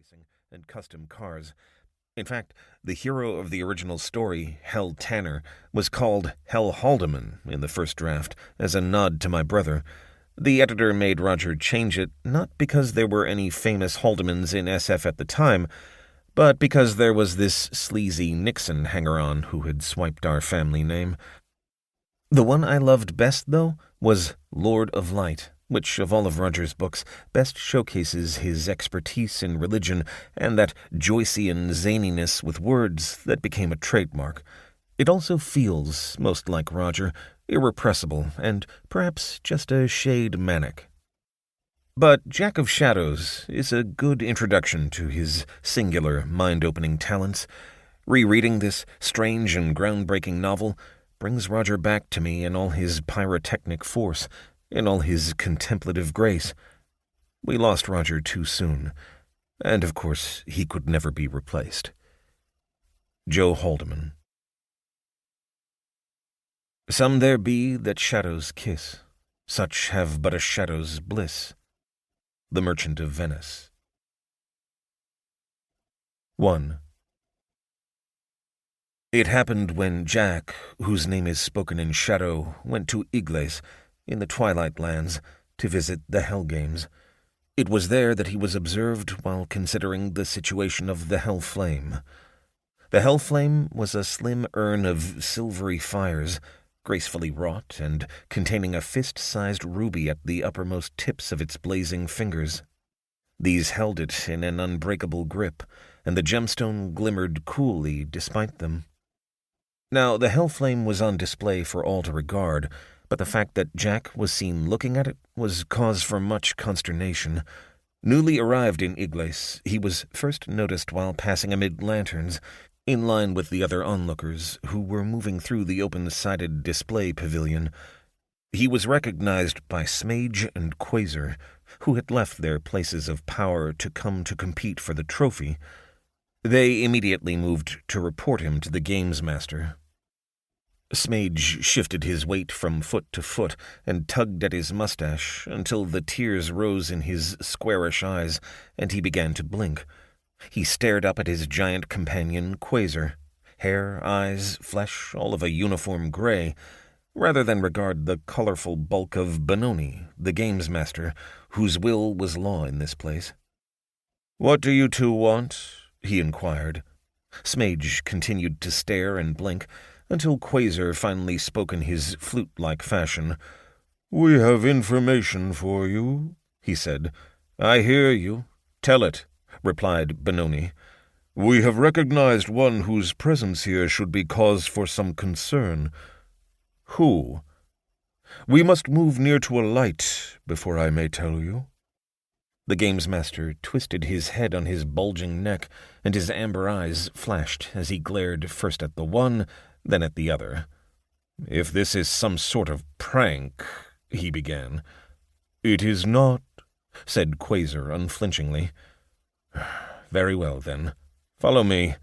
racing and custom cars. In fact, the hero of the original story, Hell Tanner, was called Hell Haldeman in the first draft, as a nod to my brother. The editor made Roger change it, not because there were any famous Haldemans in SF at the time, but because there was this sleazy Nixon hanger-on who had swiped our family name. The one I loved best, though, was Lord of Light, which, of all of Roger's books, best showcases his expertise in religion and that Joycean zaniness with words that became a trademark. It also feels, most like Roger, irrepressible and perhaps just a shade manic. But Jack of Shadows is a good introduction to his singular, mind-opening talents. Rereading this strange and groundbreaking novel brings Roger back to me in all his pyrotechnic force, in all his contemplative grace. We lost Roger too soon, and of course he could never be replaced. Joe Haldeman. Some there be that shadows kiss, such have but a shadow's bliss. The Merchant of Venice. 1. It happened when Jack, whose name is spoken in shadow, went to Igles, in the Twilight Lands, to visit the Hell Games. It was there that he was observed while considering the situation of the Hell Flame. The Hell Flame was a slim urn of silvery fires, gracefully wrought and containing a fist-sized ruby at the uppermost tips of its blazing fingers. These held it in an unbreakable grip, and the gemstone glimmered coolly despite them. Now, the Hell Flame was on display for all to regard, but the fact that Jack was seen looking at it was cause for much consternation. Newly arrived in Igles, he was first noticed while passing amid lanterns, in line with the other onlookers who were moving through the open-sided display pavilion. He was recognized by Smage and Quasar, who had left their places of power to come to compete for the trophy. They immediately moved to report him to the games master. Smage shifted his weight from foot to foot and tugged at his mustache until the tears rose in his squarish eyes and he began to blink. He stared up at his giant companion, Quasar, hair, eyes, flesh, all of a uniform gray, rather than regard the colorful bulk of Benoni, the games master, whose will was law in this place. "What do you two want?" he inquired. Smage continued to stare and blink until Quasar finally spoke in his flute-like fashion. "We have information for you," he said. "I hear you. Tell it," replied Benoni. "We have recognized one whose presence here should be cause for some concern." "Who?" "We must move near to a light before I may tell you." The games master twisted his head on his bulging neck, and his amber eyes flashed as he glared first at the one, then at the other. "If this is some sort of prank," he began. "It is not," said Quasar unflinchingly. "Very well, then. Follow me."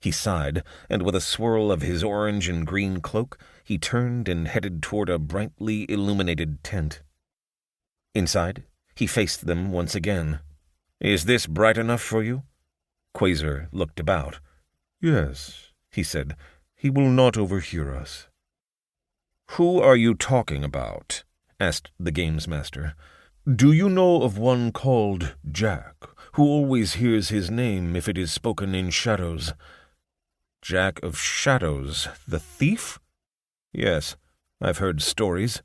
He sighed, and with a swirl of his orange and green cloak, he turned and headed toward a brightly illuminated tent. Inside, he faced them once again. "Is this bright enough for you?" Quasar looked about. "Yes," he said. "He will not overhear us." "Who are you talking about?" asked the games master. "Do you know of one called Jack, who always hears his name if it is spoken in shadows?" "Jack of Shadows, the thief?" "Yes, I've heard stories."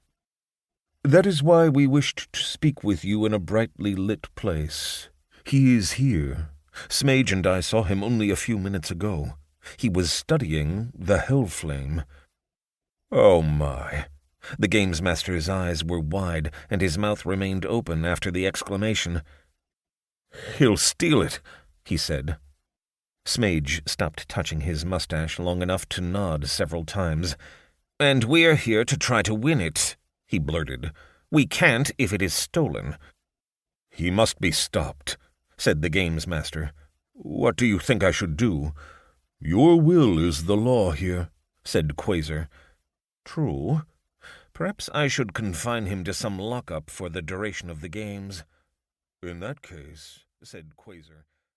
"That is why we wished to speak with you in a brightly lit place. He is here. Smage and I saw him only a few minutes ago. He was studying the Hell Flame." "Oh my." The games master's eyes were wide, and his mouth remained open after the exclamation. "He'll steal it," he said. Smage stopped touching his mustache long enough to nod several times. "And we're here to try to win it," he blurted. "We can't if it is stolen." "He must be stopped," said the games master. "What do you think I should do?" "Your will is the law here," said Quasar. "True. Perhaps I should confine him to some lockup for the duration of the games." "In that case," said Quasar,